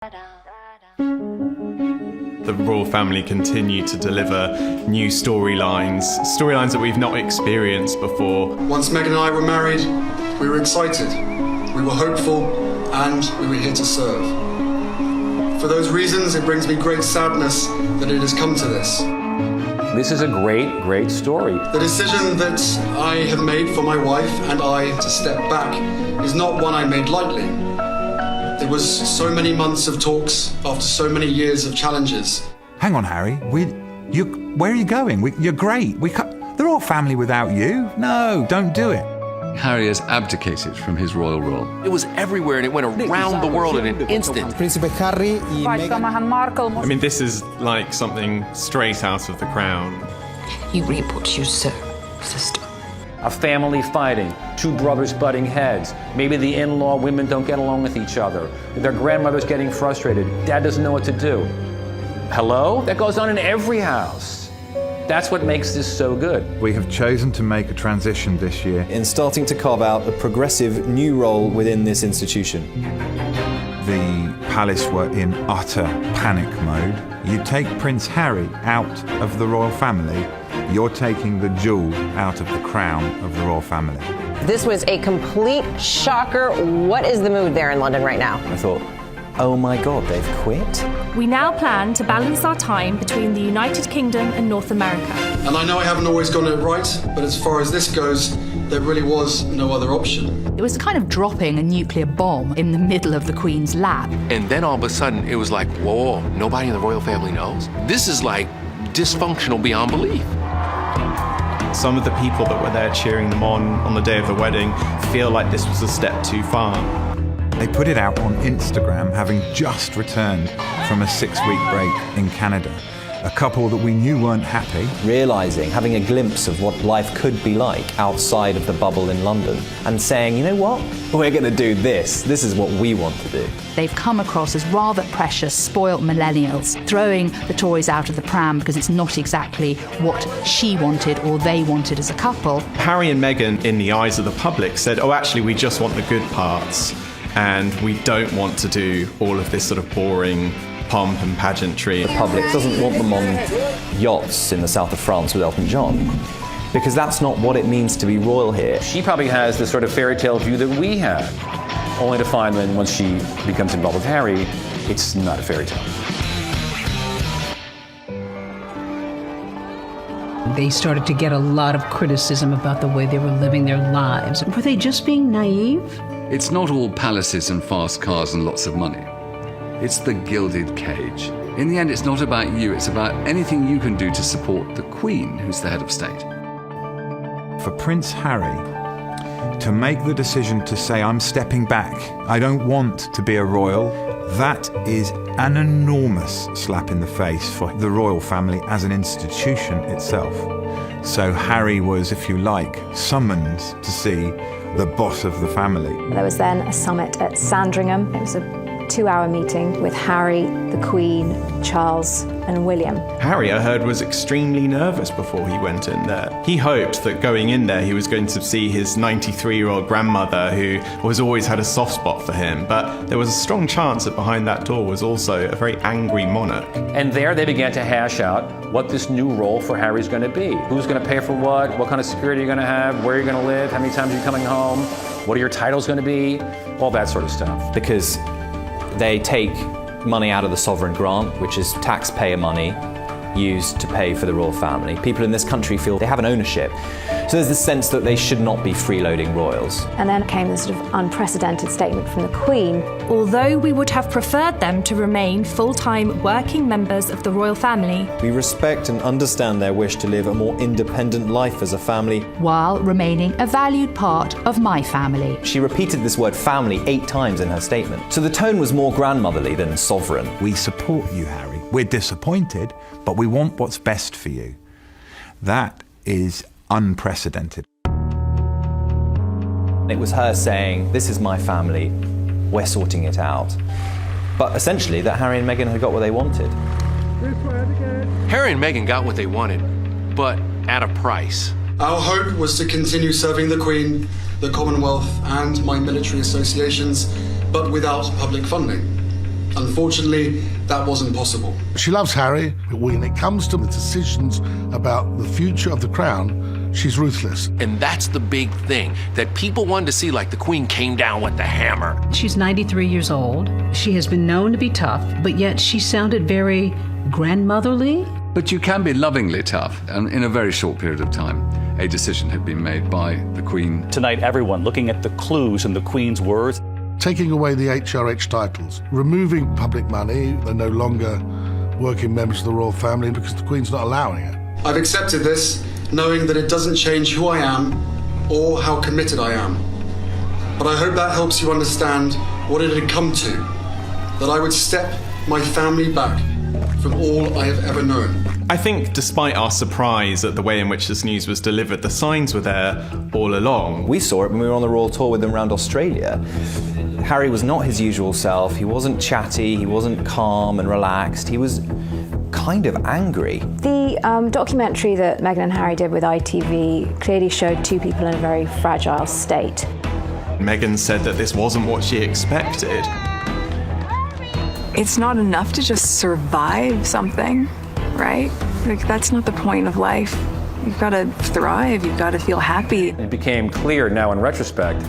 The royal family continue to deliver new storylines that we've not experienced before. Once Meghan and I were married, we were excited, we were hopeful, and we were here to serve. For those reasons, it brings me great sadness that it has come to this. This is a great, great story. The decision that I have made for my wife and I to step back is not one I made lightly. There was so many months of talks after so many years of challenges. Hang on, Harry. Where are you going? You're great. They're all family without you. No, don't do it. Harry has abdicated from his royal role. It was everywhere and it went around the world in an instant. Principe Harry y Meghan. I mean, this is like something straight out of The Crown. You reap what you sow, sister. A family fighting, two brothers butting heads. Maybe the in-law women don't get along with each other. Their grandmother's getting frustrated. Dad doesn't know what to do. Hello? That goes on in every house. That's what makes this so good. We have chosen to make a transition this year In starting to carve out a progressive new role within this institution. The palace were in utter panic mode. You take Prince Harry out of the royal family, you're taking the jewel out of the crown of the royal family. This was a complete shocker. What is the mood there in London right now? I thought, oh my God, they've quit? We now plan to balance our time between the United Kingdom and North America. And I know I haven't always gotten it right, but as far as this goes, there really was no other option. It was kind of dropping a nuclear bomb in the middle of the Queen's lap. And then all of a sudden it was like, whoa, nobody in the royal family knows? This is like dysfunctional beyond belief. Some of the people that were there cheering them on the day of the wedding feel like this was a step too far. They put it out on Instagram, having just returned from a 6-week break in Canada. A couple that we knew weren't happy. Realising, having a glimpse of what life could be like outside of the bubble in London and saying, you know what, we're going to do this. This is what we want to do. They've come across as rather precious, spoilt millennials, throwing the toys out of the pram because it's not exactly what she wanted or they wanted as a couple. Harry and Meghan, in the eyes of the public, said, oh, actually, we just want the good parts. And we don't want to do all of this sort of boring pomp and pageantry. The public doesn't want them on yachts in the south of France with Elton John, because that's not what it means to be royal here. She probably has this sort of fairy tale view that we have, only to find that once she becomes involved with Harry, it's not a fairy tale. They started to get a lot of criticism about the way they were living their lives. Were they just being naive? It's not all palaces and fast cars and lots of money. It's the gilded cage. In the end, it's not about you, it's about anything you can do to support the Queen, who's the head of state. For Prince Harry to make the decision to say, I'm stepping back, I don't want to be a royal, that is an enormous slap in the face for the royal family as an institution itself. So Harry was, if you like, summoned to see the boss of the family. There was then a summit at Sandringham. It was a 2-hour meeting with Harry, the Queen, Charles and William. Harry, I heard, was extremely nervous before he went in there. He hoped that going in there he was going to see his 93-year-old grandmother, who has always had a soft spot for him, but there was a strong chance that behind that door was also a very angry monarch. And there they began to hash out what this new role for Harry's going to be. Who's going to pay for what kind of security you're going to have, where you're going to live, how many times you're coming home, what are your titles going to be, all that sort of stuff. Because they take money out of the sovereign grant, which is taxpayer money used to pay for the royal family. People in this country feel they have an ownership. So there's this sense that they should not be freeloading royals. And then came this sort of unprecedented statement from the Queen. Although we would have preferred them to remain full-time working members of the royal family, We respect and understand their wish to live a more independent life as a family. While remaining a valued part of my family. She repeated this word family 8 times in her statement. So the tone was more grandmotherly than sovereign. We support you, Harry. We're disappointed, but we want what's best for you. That is unprecedented. It was her saying, this is my family, we're sorting it out. But essentially that Harry and Meghan had got what they wanted. Harry and Meghan got what they wanted, but at a price. Our hope was to continue serving the Queen, the Commonwealth and my military associations, but without public funding. Unfortunately, that wasn't possible. She loves Harry, but when it comes to the decisions about the future of the crown, she's ruthless. And that's the big thing that people wanted to see, like the Queen came down with the hammer. She's 93 years old. She has been known to be tough, but yet she sounded very grandmotherly. But you can be lovingly tough, and in a very short period of time, a decision had been made by the Queen. Tonight, everyone looking at the clues in the Queen's words. Taking away the HRH titles, removing public money, they're no longer working members of the royal family because the Queen's not allowing it. I've accepted this, knowing that it doesn't change who I am or how committed I am. But I hope that helps you understand what it had come to, that I would step my family back from all I have ever known. I think despite our surprise at the way in which this news was delivered, the signs were there all along. We saw it when we were on the royal tour with them around Australia. Harry was not his usual self. He wasn't chatty, he wasn't calm and relaxed. He was kind of angry. The documentary that Meghan and Harry did with ITV clearly showed two people in a very fragile state. Meghan said that this wasn't what she expected. It's not enough to just survive something, right? Like, that's not the point of life. You've got to thrive, you've got to feel happy. It became clear now in retrospect,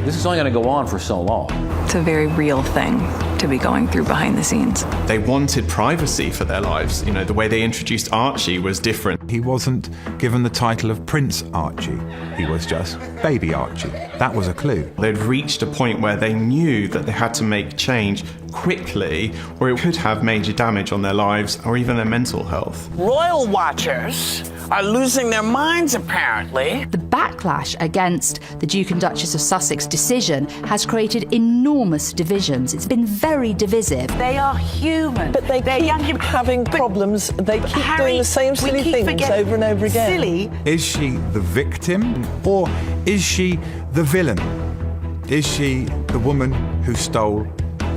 this is only going to go on for so long. It's a very real thing to be going through behind the scenes. They wanted privacy for their lives. You know, the way they introduced Archie was different. He wasn't given the title of Prince Archie. He was just Baby Archie. That was a clue. They'd reached a point where they knew that they had to make change quickly, or it could have major damage on their lives or even their mental health. Royal watchers are losing their minds, apparently. The backlash against the Duke and Duchess of Sussex decision has created enormous divisions. It's been very divisive. They are human. But they keep having problems. They keep doing the same silly things over and over again. Silly. Is she the victim or is she the villain? Is she the woman who stole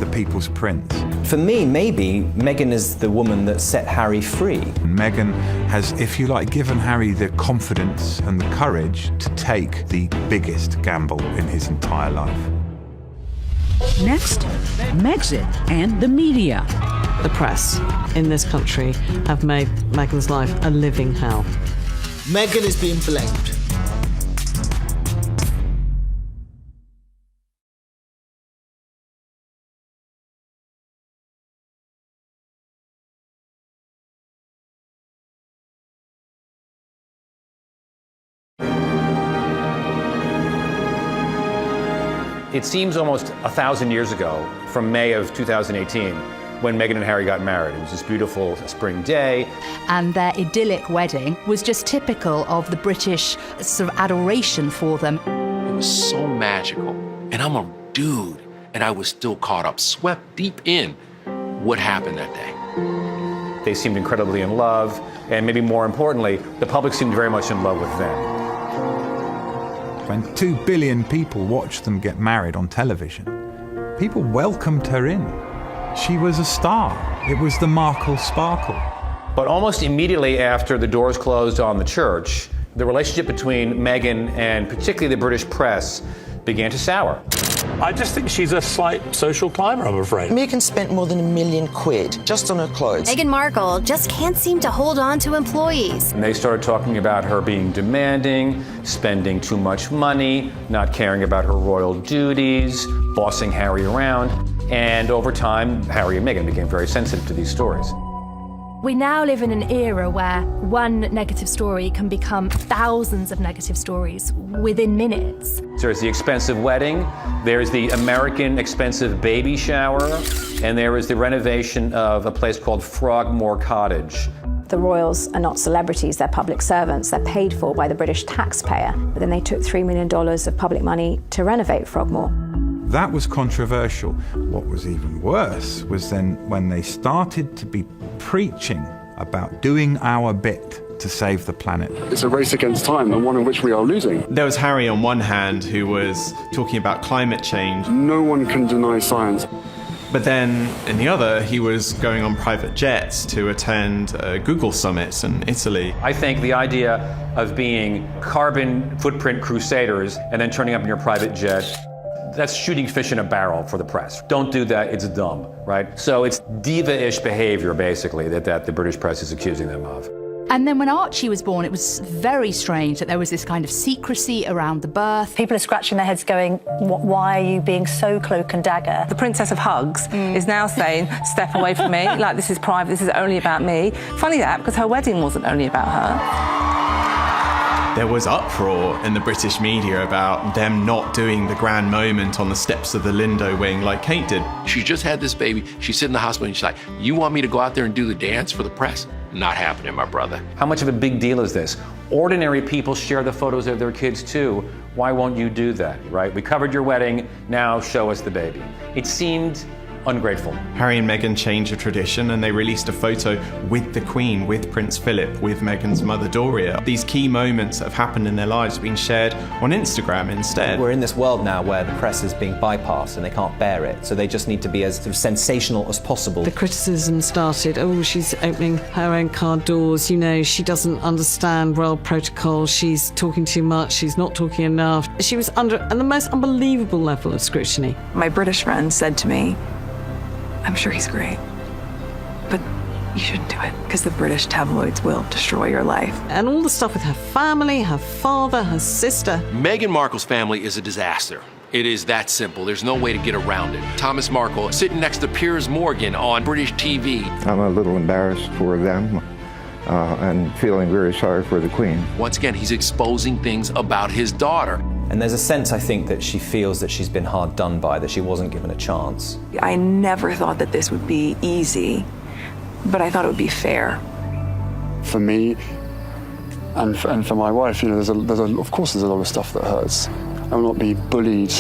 the people's prince? For me, maybe Meghan is the woman that set Harry free. Meghan has, if you like, given Harry the confidence and the courage to take the biggest gamble in his entire life. Next, Megxit and the media. The press in this country have made Meghan's life a living hell. Meghan is being blamed. It seems almost 1,000 years ago, from May of 2018, when Meghan and Harry got married. It was this beautiful spring day. And their idyllic wedding was just typical of the British sort of adoration for them. It was so magical. And I'm a dude, and I was still caught up, swept deep in what happened that day. They seemed incredibly in love, and maybe more importantly, the public seemed very much in love with them. When 2 billion people watched them get married on television, people welcomed her in. She was a star. It was the Markle sparkle. But almost immediately after the doors closed on the church, the relationship between Meghan and particularly the British press began to sour. I just think she's a slight social climber, I'm afraid. Meghan spent more than £1 million just on her clothes. Meghan Markle just can't seem to hold on to employees. And they started talking about her being demanding, spending too much money, not caring about her royal duties, bossing Harry around. And over time, Harry and Meghan became very sensitive to these stories. We now live in an era where one negative story can become thousands of negative stories within minutes. There's the expensive wedding, there's the American expensive baby shower, and there is the renovation of a place called Frogmore Cottage. The royals are not celebrities, they're public servants. They're paid for by the British taxpayer. But then they took $3 million of public money to renovate Frogmore. That was controversial. What was even worse was then when they started to be preaching about doing our bit to save the planet. It's a race against time, and one in which we are losing. There was Harry on one hand who was talking about climate change. No one can deny science. But then, in the other, he was going on private jets to attend Google summits in Italy. I think the idea of being carbon footprint crusaders and then turning up in your private jet, That's shooting fish in a barrel for the press. Don't do that, it's dumb, right? So it's diva-ish behavior, basically, that the British press is accusing them of. And then when Archie was born, it was very strange that there was this kind of secrecy around the birth. People are scratching their heads going, why are you being so cloak and dagger? The Princess of Hugs is now saying, step away from me, like this is private, this is only about me. Funny that, because her wedding wasn't only about her. There was uproar in the British media about them not doing the grand moment on the steps of the Lindo wing like Kate did. She just had this baby. She's sitting in the hospital and she's like, you want me to go out there and do the dance for the press? Not happening, my brother. How much of a big deal is this? Ordinary people share the photos of their kids too. Why won't you do that, right? We covered your wedding, now show us the baby. It seemed ungrateful. Harry and Meghan changed a tradition and they released a photo with the Queen, with Prince Philip, with Meghan's mother Doria. These key moments that have happened in their lives have been shared on Instagram instead. We're in this world now where the press is being bypassed and they can't bear it, so they just need to be as sort of sensational as possible. The criticism started, oh, she's opening her own car doors, you know, she doesn't understand royal protocol, she's talking too much, she's not talking enough. She was under the most unbelievable level of scrutiny. My British friend said to me, I'm sure he's great, but you shouldn't do it because the British tabloids will destroy your life. And all the stuff with her family, her father, her sister. Meghan Markle's family is a disaster. It is that simple. There's no way to get around it. Thomas Markle sitting next to Piers Morgan on British TV. I'm a little embarrassed for them and feeling very sorry for the Queen. Once again, he's exposing things about his daughter. And there's a sense, I think, that she feels that she's been hard done by, that she wasn't given a chance. I never thought that this would be easy, but I thought it would be fair. For me and for my wife, you know, of course there's a lot of stuff that hurts. I will not be bullied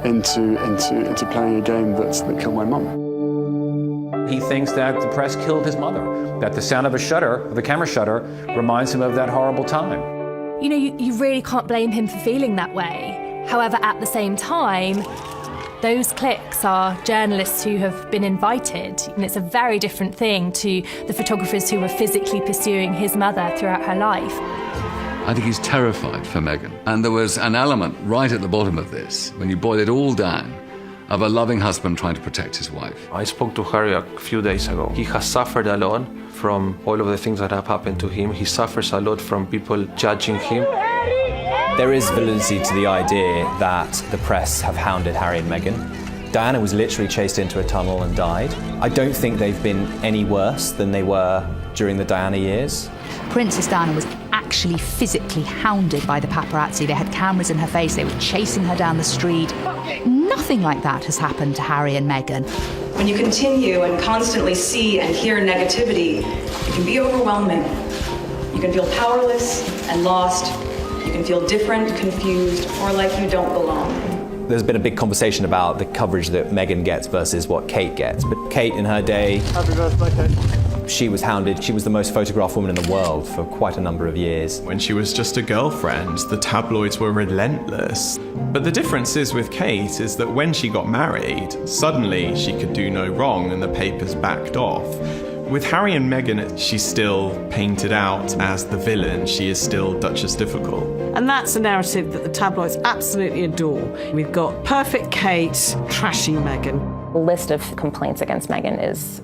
into playing a game that killed my mum. He thinks that the press killed his mother, that the sound of a shutter, of the camera shutter, reminds him of that horrible time. You know, you really can't blame him for feeling that way. However, at the same time, those cliques are journalists who have been invited, and it's a very different thing to the photographers who were physically pursuing his mother throughout her life. I think he's terrified for Meghan. And there was an element right at the bottom of this, when you boil it all down, of a loving husband trying to protect his wife. I spoke to Harry a few days ago. He has suffered a lot from all of the things that have happened to him. He suffers a lot from people judging him. There is validity to the idea that the press have hounded Harry and Meghan. Diana was literally chased into a tunnel and died. I don't think they've been any worse than they were during the Diana years. Princess Diana was actually physically hounded by the paparazzi. They had cameras in her face, they were chasing her down the street. Nothing like that has happened to Harry and Meghan. When you continue and constantly see and hear negativity, it can be overwhelming. You can feel powerless and lost. You can feel different, confused, or like you don't belong. There's been a big conversation about the coverage that Meghan gets versus what Kate gets. But Kate, in her day, Happy birthday, Kate. She was hounded. She was the most photographed woman in the world for quite a number of years. When she was just a girlfriend, the tabloids were relentless. But the difference is with Kate is that when she got married, suddenly she could do no wrong and the papers backed off. With Harry and Meghan, she's still painted out as the villain. She is still Duchess Difficult. And that's a narrative that the tabloids absolutely adore. We've got perfect Kate trashing Meghan. The list of complaints against Meghan is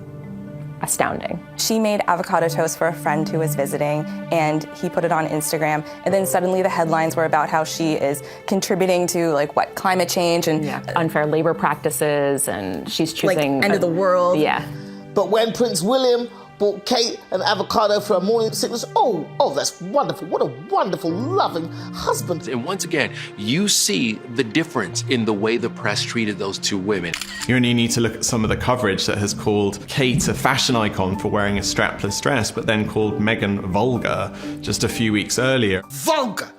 astounding. She made avocado toast for a friend who was visiting, and he put it on Instagram, and then suddenly the headlines were about how she is contributing to climate change and unfair labor practices, and she's choosing end of the world. Yeah. But when Prince William bought Kate an avocado for her morning sickness, oh, that's wonderful. What a wonderful, loving husband. And once again, you see the difference in the way the press treated those two women. You only need to look at some of the coverage that has called Kate a fashion icon for wearing a strapless dress, but then called Meghan vulgar just a few weeks earlier. Vulgar!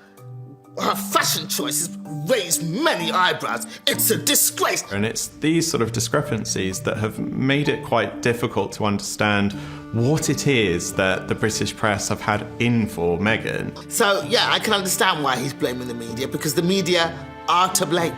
Her fashion choices raise many eyebrows. It's a disgrace. And it's these sort of discrepancies that have made it quite difficult to understand what it is that the British press have had in for Meghan. So, yeah, I can understand why he's blaming the media, because the media are to blame.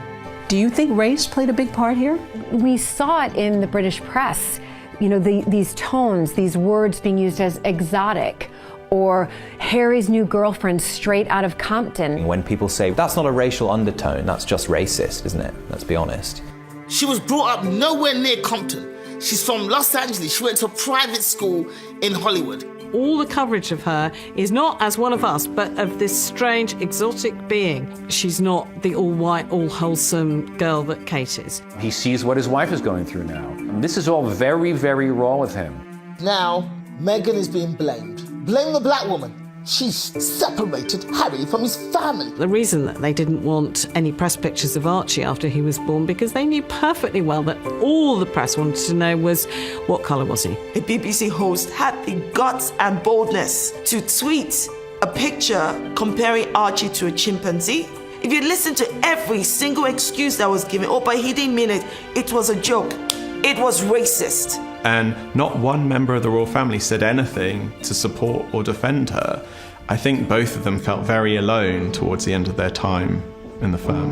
Do you think race played a big part here? We saw it in the British press. You know, these tones, these words being used as exotic or Harry's new girlfriend straight out of Compton. When people say, that's not a racial undertone, that's just racist, isn't it? Let's be honest. She was brought up nowhere near Compton. She's from Los Angeles. She went to a private school in Hollywood. All the coverage of her is not as one of us, but of this strange, exotic being. She's not the all-white, all-wholesome girl that Kate is. He sees what his wife is going through now. This is all very, very raw with him. Now, Meghan is being blamed. Blame the black woman. She's separated Harry from his family. The reason that they didn't want any press pictures of Archie after he was born, because they knew perfectly well that all the press wanted to know was, what colour was he? A BBC host had the guts and boldness to tweet a picture comparing Archie to a chimpanzee. If you listen to every single excuse that was given, oh, but he didn't mean it, it was a joke, it was racist. And not one member of the royal family said anything to support or defend her. I think both of them felt very alone towards the end of their time in the firm.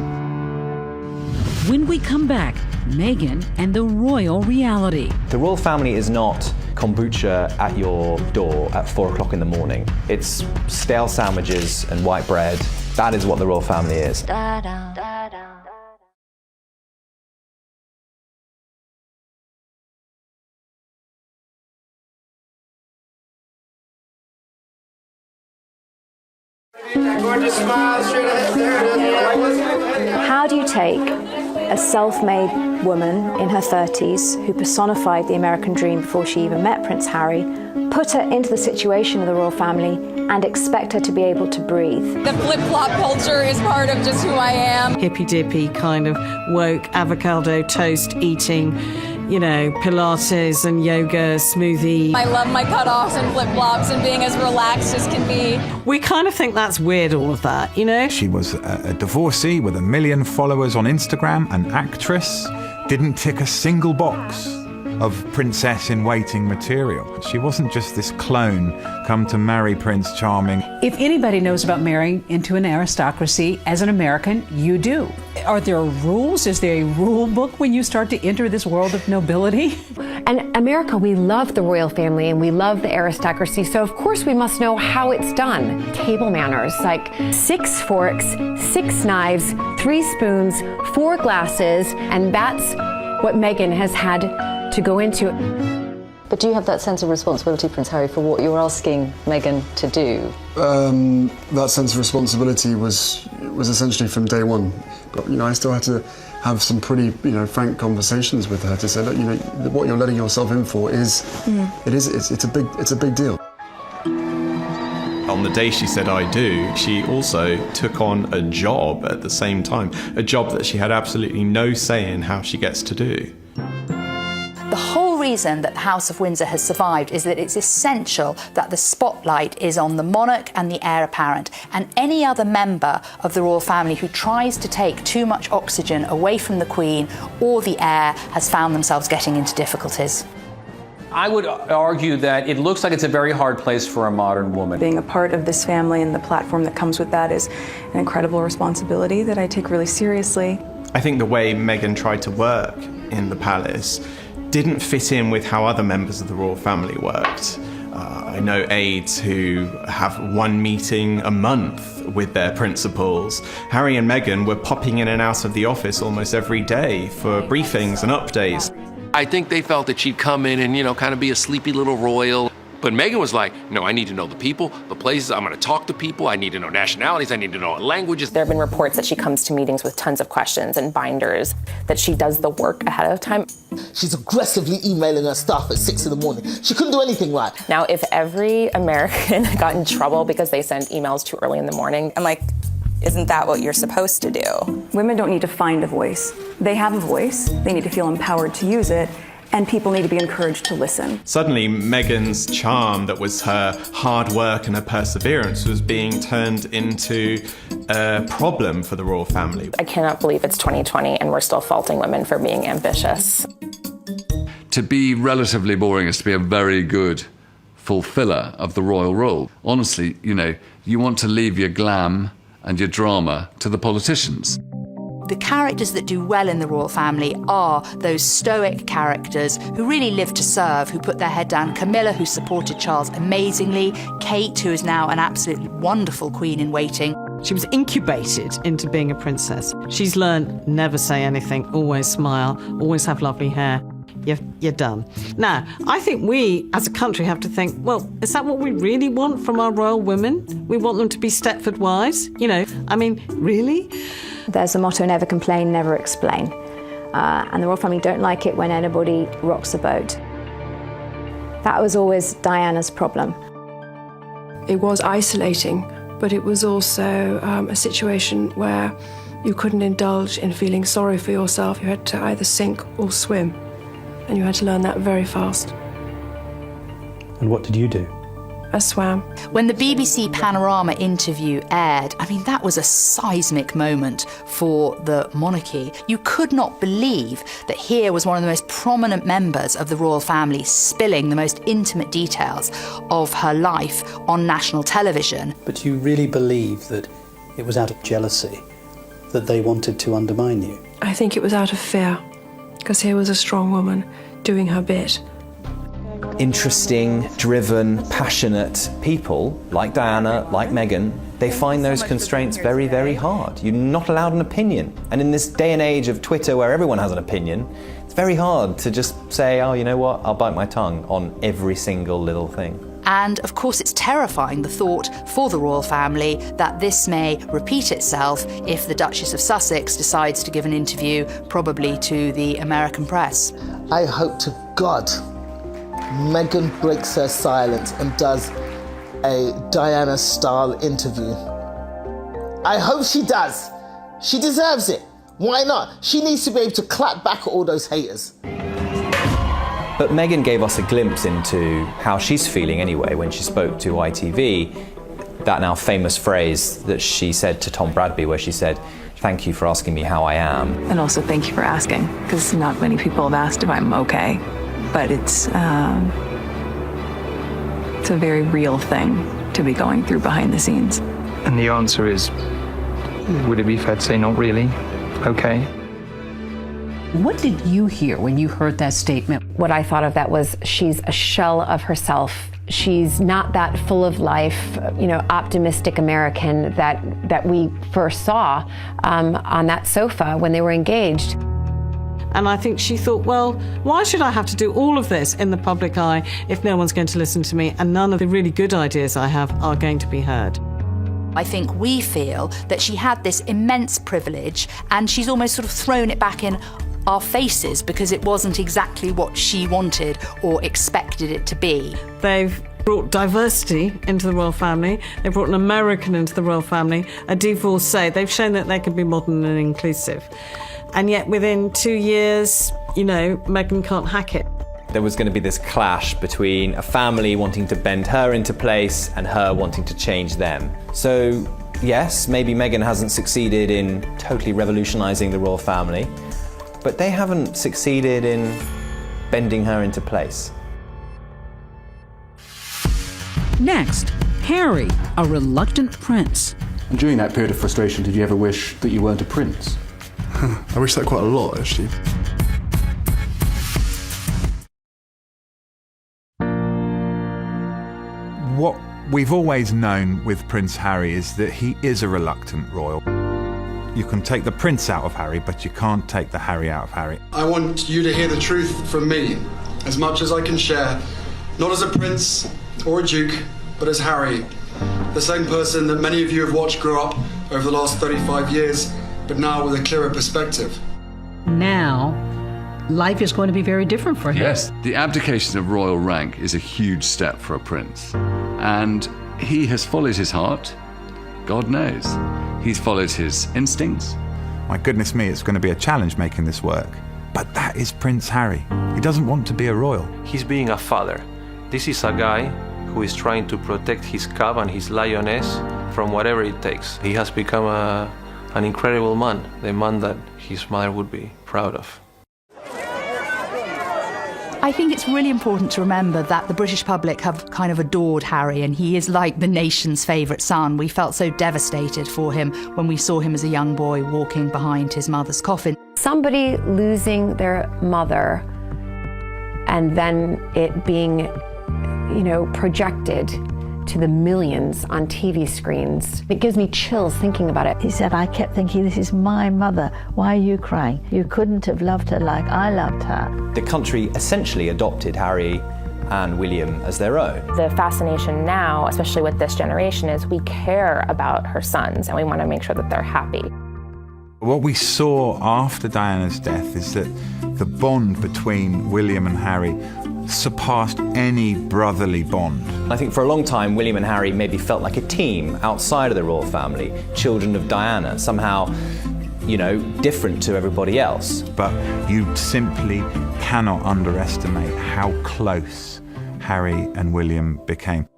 When we come back, Meghan and the royal reality. The royal family is not kombucha at your door at 4 o'clock in the morning. It's stale sandwiches and white bread. That is what the royal family is. How do you take a self-made woman in her 30s who personified the American dream before she even met Prince Harry, put her into the situation of the royal family, and expect her to be able to breathe? The flip-flop culture is part of just who I am. Hippy-dippy kind of woke avocado toast eating, you know, Pilates and yoga, smoothie. I love my cutoffs and flip-flops and being as relaxed as can be. We kind of think that's weird, all of that, you know? She was a divorcee with 1 million followers on Instagram, an actress, didn't tick a single box of princess-in-waiting material. She wasn't just this clone come to marry Prince Charming. If anybody knows about marrying into an aristocracy, as an American, you do. Are there rules? Is there a rule book when you start to enter this world of nobility? And America, we love the royal family and we love the aristocracy, so of course we must know how it's done. Table manners, like 6 forks, 6 knives, 3 spoons, 4 glasses, and that's what Meghan has had to go into. But do you have that sense of responsibility, Prince Harry, for what you're asking Meghan to do? That sense of responsibility was essentially from day one. But, you know, I still had to have some pretty, frank conversations with her to say, look, what you're letting yourself in for is, it's a big deal. On the day she said I do, she also took on a job at the same time, a job that she had absolutely no say in how she gets to do. The whole reason that the House of Windsor has survived is that it's essential that the spotlight is on the monarch and the heir apparent, and any other member of the royal family who tries to take too much oxygen away from the Queen or the heir has found themselves getting into difficulties. I would argue that it looks like it's a very hard place for a modern woman. Being a part of this family and the platform that comes with that is an incredible responsibility that I take really seriously. I think the way Meghan tried to work in the palace didn't fit in with how other members of the royal family worked. I know aides who have 1 meeting a month with their principals. Harry and Meghan were popping in and out of the office almost every day for briefings and updates. I think they felt that she'd come in and, kind of be a sleepy little royal. But Meghan was like, no, I need to know the people, the places, I'm going to talk to people, I need to know nationalities, I need to know languages. There have been reports that she comes to meetings with tons of questions and binders, that she does the work ahead of time. She's aggressively emailing her staff at 6 in the morning. She couldn't do anything right. Now, if every American got in trouble because they sent emails too early in the morning, I'm like, isn't that what you're supposed to do? Women don't need to find a voice. They have a voice. They need to feel empowered to use it. And people need to be encouraged to listen. Suddenly, Meghan's charm, that was her hard work and her perseverance, was being turned into a problem for the royal family. I cannot believe it's 2020 and we're still faulting women for being ambitious. To be relatively boring is to be a very good fulfiller of the royal role. Honestly, you want to leave your glam and your drama to the politicians. The characters that do well in the royal family are those stoic characters who really live to serve, who put their head down. Camilla, who supported Charles amazingly. Kate, who is now an absolutely wonderful queen in waiting. She was incubated into being a princess. She's learned never say anything, always smile, always have lovely hair. You're done. Now, I think we, as a country, have to think, well, is that what we really want from our royal women? We want them to be Stepford wives? You know, I mean, really? There's a motto, never complain, never explain. And the royal family don't like it when anybody rocks the boat. That was always Diana's problem. It was isolating, but it was also a situation where you couldn't indulge in feeling sorry for yourself. You had to either sink or swim. And you had to learn that very fast. And what did you do? I swam. When the BBC Panorama interview aired, I mean, that was a seismic moment for the monarchy. You could not believe that here was one of the most prominent members of the royal family spilling the most intimate details of her life on national television. But you really believe that it was out of jealousy that they wanted to undermine you? I think it was out of fear, because here was a strong woman doing her bit. Interesting, driven, passionate people like Diana, like Meghan, they find those constraints very, very hard. You're not allowed an opinion. And in this day and age of Twitter where everyone has an opinion, it's very hard to just say, oh, you know what, I'll bite my tongue on every single little thing. And of course, it's terrifying, the thought for the royal family that this may repeat itself if the Duchess of Sussex decides to give an interview, probably to the American press. I hope to God Meghan breaks her silence and does a Diana-style interview. I hope she does. She deserves it. Why not? She needs to be able to clap back at all those haters. But Meghan gave us a glimpse into how she's feeling anyway when she spoke to ITV. That now famous phrase that she said to Tom Bradby, where she said, "Thank you for asking me how I am." And also thank you for asking, because not many people have asked if I'm okay. But it's a very real thing to be going through behind the scenes. And the answer is, would it be fair to say not really? Okay. What did you hear when you heard that statement? What I thought of that was she's a shell of herself. She's not that full of life, optimistic American that we first saw on that sofa when they were engaged. And I think she thought, well, why should I have to do all of this in the public eye if no one's going to listen to me and none of the really good ideas I have are going to be heard? I think we feel that she had this immense privilege and she's almost sort of thrown it back in our faces because it wasn't exactly what she wanted or expected it to be. They've brought diversity into the royal family. They've brought an American into the royal family, a divorcee. They've shown that they can be modern and inclusive. And yet within 2 years, Meghan can't hack it. There was going to be this clash between a family wanting to bend her into place and her wanting to change them. So, yes, maybe Meghan hasn't succeeded in totally revolutionising the royal family, but they haven't succeeded in bending her into place. Next, Harry, a reluctant prince. And during that period of frustration, did you ever wish that you weren't a prince? I wish that quite a lot, actually. What we've always known with Prince Harry is that he is a reluctant royal. You can take the prince out of Harry, but you can't take the Harry out of Harry. I want you to hear the truth from me, as much as I can share, not as a prince or a duke, but as Harry, the same person that many of you have watched grow up over the last 35 years, but now with a clearer perspective. Now, life is going to be very different for him. Yes, the abdication of royal rank is a huge step for a prince. And he has followed his heart. God knows. He's followed his instincts. My goodness me, it's going to be a challenge making this work. But that is Prince Harry. He doesn't want to be a royal. He's being a father. This is a guy who is trying to protect his cub and his lioness from whatever it takes. He has become an incredible man, the man that his mother would be proud of. I think it's really important to remember that the British public have kind of adored Harry, and he is like the nation's favourite son. We felt so devastated for him when we saw him as a young boy walking behind his mother's coffin. Somebody losing their mother and then it being, projected to the millions on TV screens. It gives me chills thinking about it. He said, I kept thinking, this is my mother. Why are you crying? You couldn't have loved her like I loved her. The country essentially adopted Harry and William as their own. The fascination now, especially with this generation, is we care about her sons and we want to make sure that they're happy. What we saw after Diana's death is that the bond between William and Harry surpassed any brotherly bond. I think for a long time, William and Harry maybe felt like a team outside of the royal family, children of Diana, somehow, different to everybody else. But you simply cannot underestimate how close Harry and William became.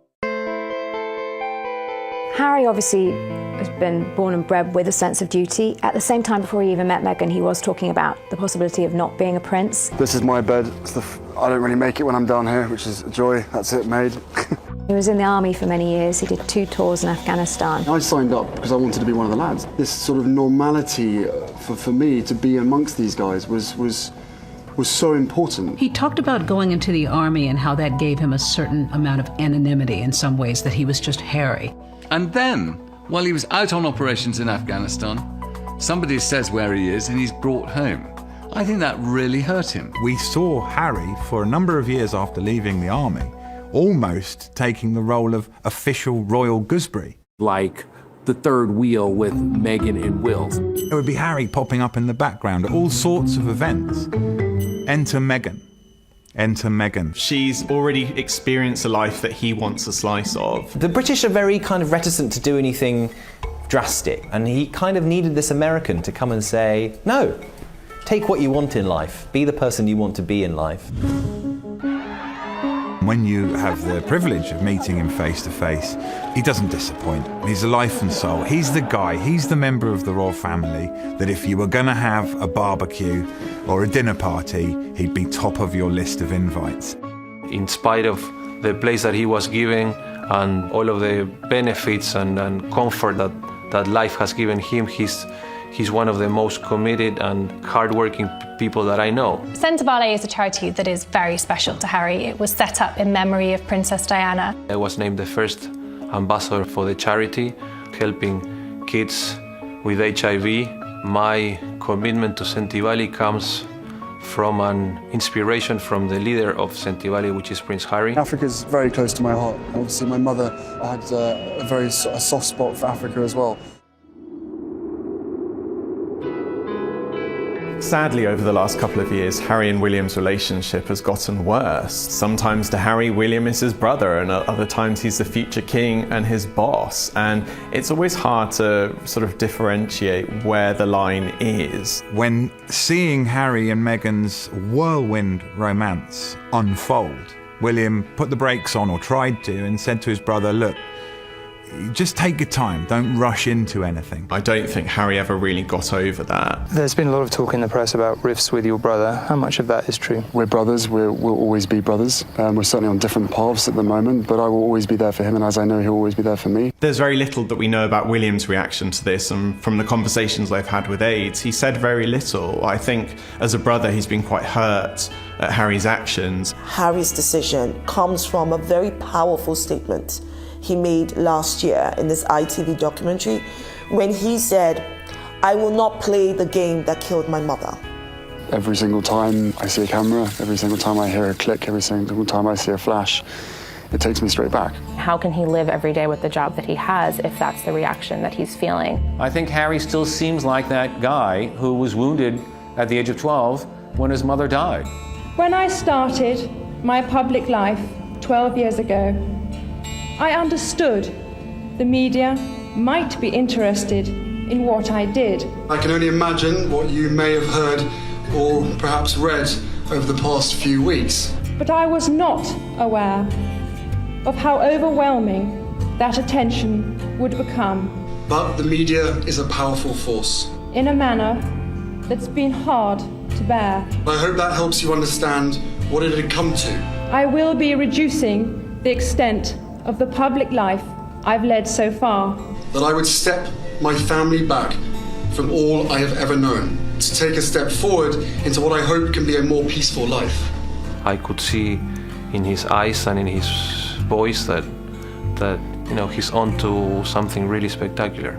Harry obviously has been born and bred with a sense of duty. At the same time, before he even met Meghan, he was talking about the possibility of not being a prince. This is my bed. I don't really make it when I'm down here, which is a joy. That's it, made. He was in the army for many years. He did 2 tours in Afghanistan. I signed up because I wanted to be one of the lads. This sort of normality for me to be amongst these guys was so important. He talked about going into the army and how that gave him a certain amount of anonymity in some ways, that he was just Harry. And then, while he was out on operations in Afghanistan, somebody says where he is and he's brought home. I think that really hurt him. We saw Harry, for a number of years after leaving the army, almost taking the role of official royal gooseberry. Like the third wheel with Meghan and Will. It would be Harry popping up in the background at all sorts of events. Enter Meghan. Enter Meghan. She's already experienced a life that he wants a slice of. The British are very kind of reticent to do anything drastic, and he kind of needed this American to come and say, no, take what you want in life, be the person you want to be in life. When you have the privilege of meeting him face to face, he doesn't disappoint. He's a life and soul. He's the guy, he's the member of the royal family that if you were going to have a barbecue or a dinner party, he'd be top of your list of invites. In spite of the place that he was giving and all of the benefits and comfort that life has given him, he's one of the most committed and hardworking people that I know. Centre Ballet is a charity that is very special to Harry. It was set up in memory of Princess Diana. I was named the first ambassador for the charity, helping kids with HIV. My commitment to Sentivali comes from an inspiration from the leader of Sentivali, which is Prince Harry. Africa is very close to my heart. Obviously, my mother had a soft spot for Africa as well. Sadly, over the last couple of years, Harry and William's relationship has gotten worse. Sometimes to Harry, William is his brother, and other times he's the future king and his boss. And it's always hard to sort of differentiate where the line is. When seeing Harry and Meghan's whirlwind romance unfold, William put the brakes on, or tried to, and said to his brother, look, just take your time, don't rush into anything. I don't think Harry ever really got over that. There's been a lot of talk in the press about rifts with your brother. How much of that is true? We're brothers, we'll always be brothers. We're certainly on different paths at the moment, but I will always be there for him, and as I know he'll always be there for me. There's very little that we know about William's reaction to this, and from the conversations I've had with aides, he said very little. I think as a brother he's been quite hurt at Harry's actions. Harry's decision comes from a very powerful statement he made last year in this ITV documentary when he said, I will not play the game that killed my mother. Every single time I see a camera, every single time I hear a click, every single time I see a flash, it takes me straight back. How can he live every day with the job that he has if that's the reaction that he's feeling? I think Harry still seems like that guy who was wounded at the age of 12 when his mother died. When I started my public life 12 years ago, I understood the media might be interested in what I did. I can only imagine what you may have heard or perhaps read over the past few weeks. But I was not aware of how overwhelming that attention would become. But the media is a powerful force. In a manner that's been hard to bear. I hope that helps you understand what it had come to. I will be reducing the extent of the public life I've led so far. That I would step my family back from all I have ever known, to take a step forward into what I hope can be a more peaceful life. I could see in his eyes and in his voice that he's on to something really spectacular.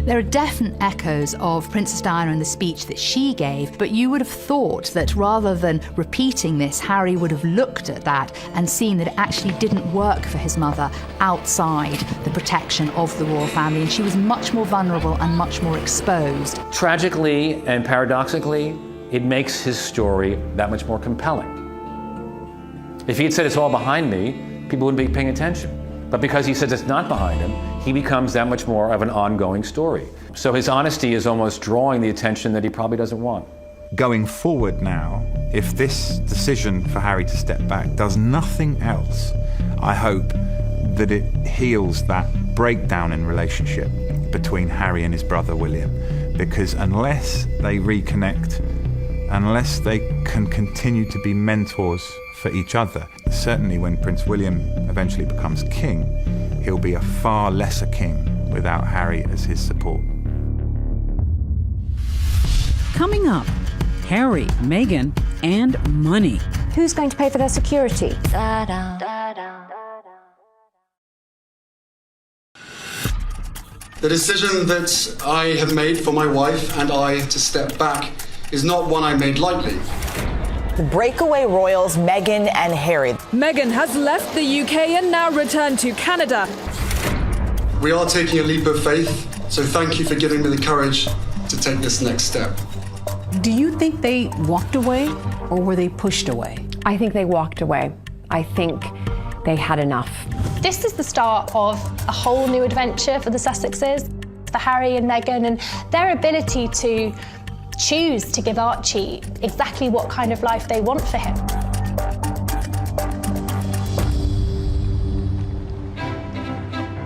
There are definite echoes of Princess Diana in the speech that she gave, but you would have thought that rather than repeating this, Harry would have looked at that and seen that it actually didn't work for his mother outside the protection of the royal family, and she was much more vulnerable and much more exposed. Tragically and paradoxically, it makes his story that much more compelling. If he had said it's all behind me, people wouldn't be paying attention. But because he says it's not behind him, he becomes that much more of an ongoing story. So his honesty is almost drawing the attention that he probably doesn't want. Going forward now, if this decision for Harry to step back does nothing else, I hope that it heals that breakdown in relationship between Harry and his brother William. Because unless they reconnect, unless they can continue to be mentors for each other, certainly when Prince William eventually becomes king, he'll be a far lesser king without Harry as his support. Coming up, Harry, Meghan, and money. Who's going to pay for their security? The decision that I have made for my wife and I to step back is not one I made lightly. The breakaway royals, Meghan and Harry. Meghan has left the UK and now returned to Canada. We are taking a leap of faith, so thank you for giving me the courage to take this next step. Do you think they walked away or were they pushed away? I think they walked away. I think they had enough. This is the start of a whole new adventure for the Sussexes, for Harry and Meghan, and their ability to choose to give Archie exactly what kind of life they want for him.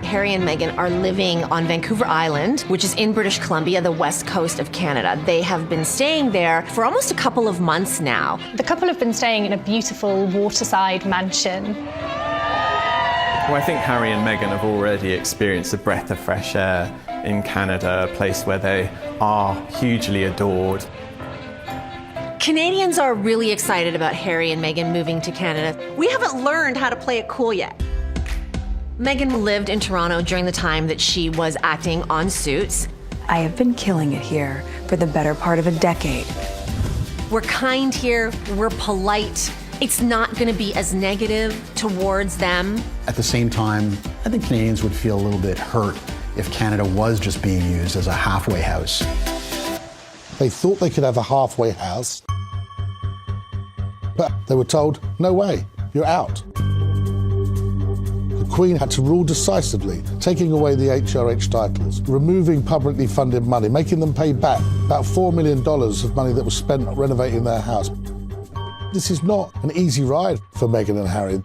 Harry and Meghan are living on Vancouver Island, which is in British Columbia, the west coast of Canada. They have been staying there for almost a couple of months now. The couple have been staying in a beautiful waterside mansion. Well, I think Harry and Meghan have already experienced a breath of fresh air in Canada, a place where they are hugely adored. Canadians are really excited about Harry and Meghan moving to Canada. We haven't learned how to play it cool yet. Meghan lived in Toronto during the time that she was acting on Suits. I have been killing it here for the better part of a decade. We're kind here, we're polite. It's not going to be as negative towards them. At the same time, I think Canadians would feel a little bit hurt if Canada was just being used as a halfway house. They thought they could have a halfway house, but they were told, no way, you're out. The Queen had to rule decisively, taking away the HRH titles, removing publicly funded money, making them pay back about $4 million of money that was spent renovating their house. This is not an easy ride for Meghan and Harry.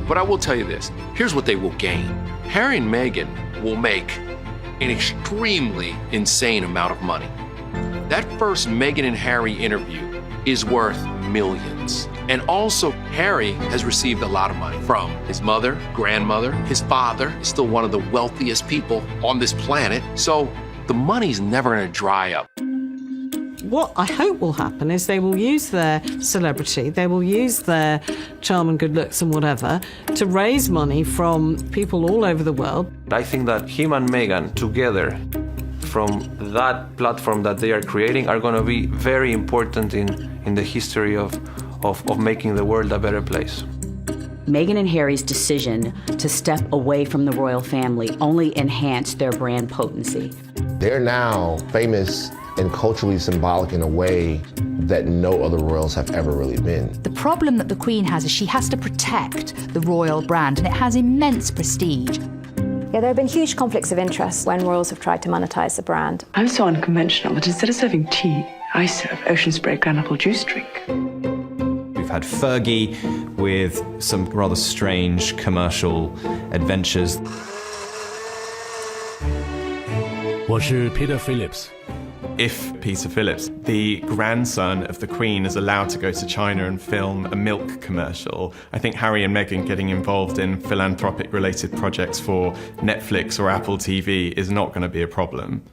But I will tell you this, here's what they will gain. Harry and Meghan will make an extremely insane amount of money. That first Meghan and Harry interview is worth millions. And also, Harry has received a lot of money from his mother, grandmother, his father, is still one of the wealthiest people on this planet. So the money's never gonna dry up. What I hope will happen is they will use their celebrity, they will use their charm and good looks and whatever to raise money from people all over the world. I think that him and Meghan together, from that platform that they are creating, are going to be very important in the history of making the world a better place. Meghan and Harry's decision to step away from the royal family only enhanced their brand potency. They're now famous and culturally symbolic in a way that no other royals have ever really been. The problem that the Queen has is she has to protect the royal brand, and it has immense prestige. Yeah, there have been huge conflicts of interest when royals have tried to monetize the brand. I'm so unconventional that instead of serving tea, I serve ocean spray granapple juice drink. We've had Fergie with some rather strange commercial adventures. 我是 Peter Phillips， If Peter Phillips, the grandson of the Queen, is allowed to go to China and film a milk commercial, I think Harry and Meghan getting involved in philanthropic-related projects for Netflix or Apple TV is not going to be a problem.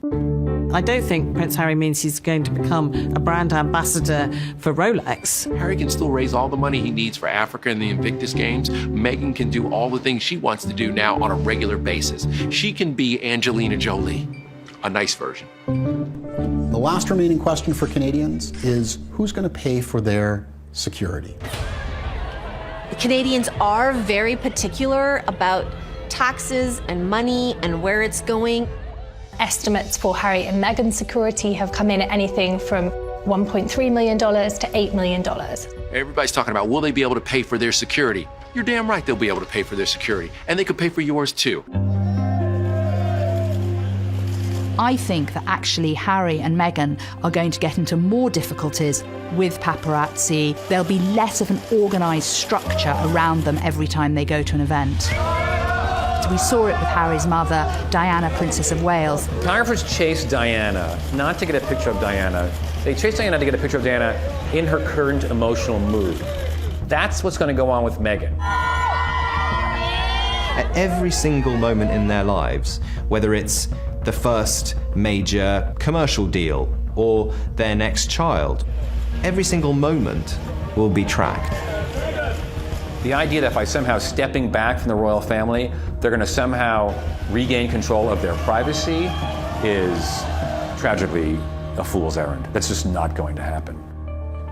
I don't think Prince Harry means he's going to become a brand ambassador for Rolex. Harry can still raise all the money he needs for Africa and the Invictus Games. Meghan can do all the things she wants to do now on a regular basis. She can be Angelina Jolie, a nice version. The last remaining question for Canadians is who's going to pay for their security? Canadians are very particular about taxes and money and where it's going. Estimates for Harry and Meghan's security have come in at anything from $1.3 million to $8 million. Everybody's talking about, will they be able to pay for their security? You're damn right they'll be able to pay for their security. And they could pay for yours too. I think that actually Harry and Meghan are going to get into more difficulties with paparazzi. There'll be less of an organised structure around them every time they go to an event. We saw it with Harry's mother, Diana, Princess of Wales. Photographers chased Diana, not to get a picture of Diana. They chased Diana to get a picture of Diana in her current emotional mood. That's what's going to go on with Meghan. At every single moment in their lives, whether it's the first major commercial deal or their next child, every single moment will be tracked. The idea that by somehow stepping back from the royal family, they're going to somehow regain control of their privacy is tragically a fool's errand. That's just not going to happen.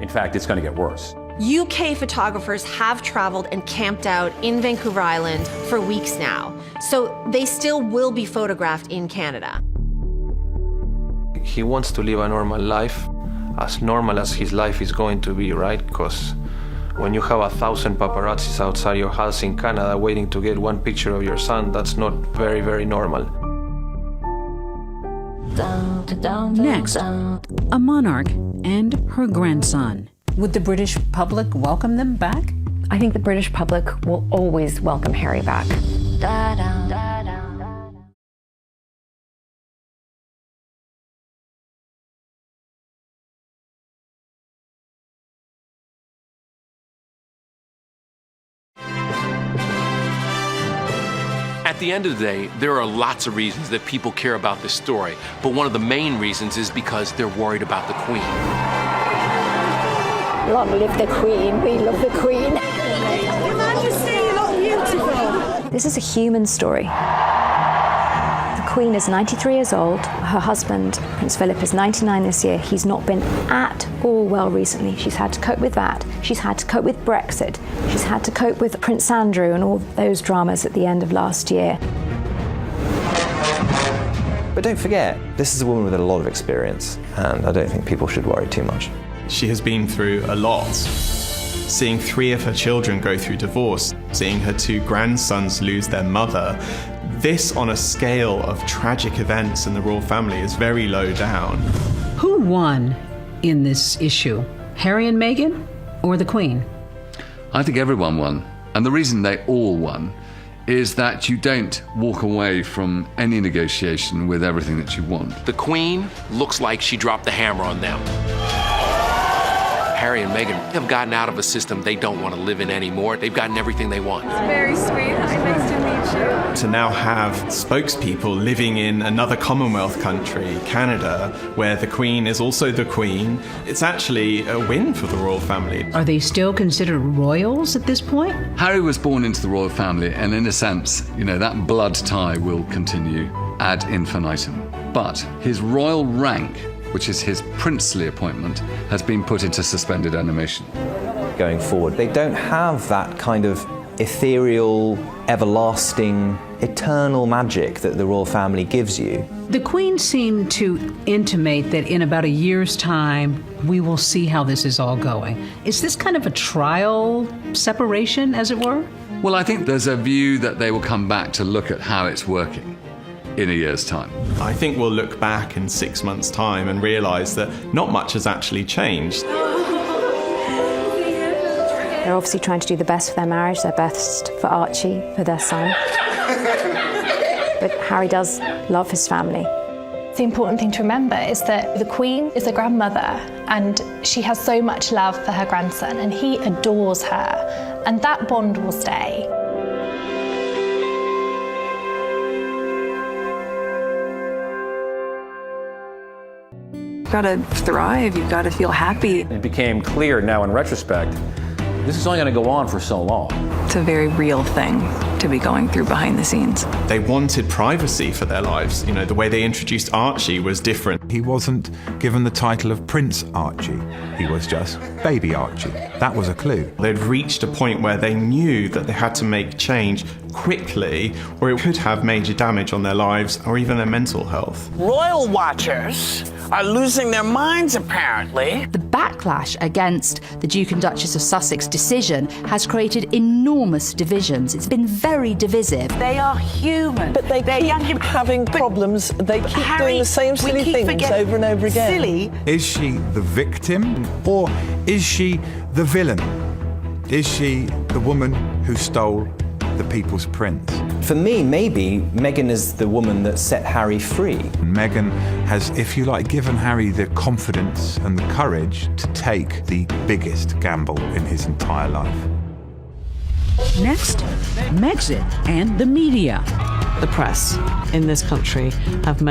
In fact, it's going to get worse. UK photographers have traveled and camped out in Vancouver Island for weeks now, so they still will be photographed in Canada. He wants to live a normal life, as normal as his life is going to be, right? Because when you have 1,000 paparazzis outside your house in Canada waiting to get one picture of your son, that's not very, very normal. Next, a monarch and her grandson. Would the British public welcome them back? I think the British public will always welcome Harry back. At the end of the day, there are lots of reasons that people care about this story, but one of the main reasons is because they're worried about the Queen. Long live the Queen. We love the Queen. Your Majesty, you look beautiful. This is a human story. The Queen is 93 years old. Her husband, Prince Philip, is 99 this year. He's not been at all well recently. She's had to cope with that. She's had to cope with Brexit. She's had to cope with Prince Andrew and all those dramas at the end of last year. But don't forget, this is a woman with a lot of experience, and I don't think people should worry too much. She has been through a lot. Seeing 3 of her children go through divorce, seeing her 2 grandsons lose their mother, this on a scale of tragic events in the royal family is very low down. Who won in this issue? Harry and Meghan or the Queen? I think everyone won. And the reason they all won is that you don't walk away from any negotiation with everything that you want. The Queen looks like she dropped the hammer on them. Harry and Meghan have gotten out of a system they don't want to live in anymore. They've gotten everything they want. It's very sweet. Hi, nice to meet you. To now have spokespeople living in another Commonwealth country, Canada, where the Queen is also the Queen, it's actually a win for the royal family. Are they still considered royals at this point? Harry was born into the royal family, and in a sense, that blood tie will continue ad infinitum. But his royal rank, which is his princely appointment, has been put into suspended animation. Going forward, they don't have that kind of ethereal, everlasting, eternal magic that the royal family gives you. The Queen seemed to intimate that in about a year's time, we will see how this is all going. Is this kind of a trial separation, as it were? Well, I think there's a view that they will come back to look at how it's working in a year's time. I think we'll look back in 6 months' time and realise that not much has actually changed. They're obviously trying to do the best for their marriage, their best for Archie, for their son. But Harry does love his family. The important thing to remember is that the Queen is a grandmother and she has so much love for her grandson and he adores her, and that bond will stay. You've got to thrive, you've got to feel happy. It became clear now in retrospect, this is only going to go on for so long. It's a very real thing to be going through behind the scenes. They wanted privacy for their lives. You know, the way they introduced Archie was different. He wasn't given the title of Prince Archie. He was just Baby Archie. That was a clue. They'd reached a point where they knew that they had to make change quickly, or it could have major damage on their lives or even their mental health. Royal watchers are losing their minds, apparently. The backlash against the Duke and Duchess of Sussex decision has created enormous divisions. It's been very divisive. They are human. But they keep having problems. They keep doing the same silly things over and over again. Silly. Is she the victim or is she the villain? Is she the woman who stole the people's prince? For me, maybe Meghan is the woman that set Harry free. Meghan has, if you like, given Harry the confidence and the courage to take the biggest gamble in his entire life. Next, Megxit and the media. The press in this country have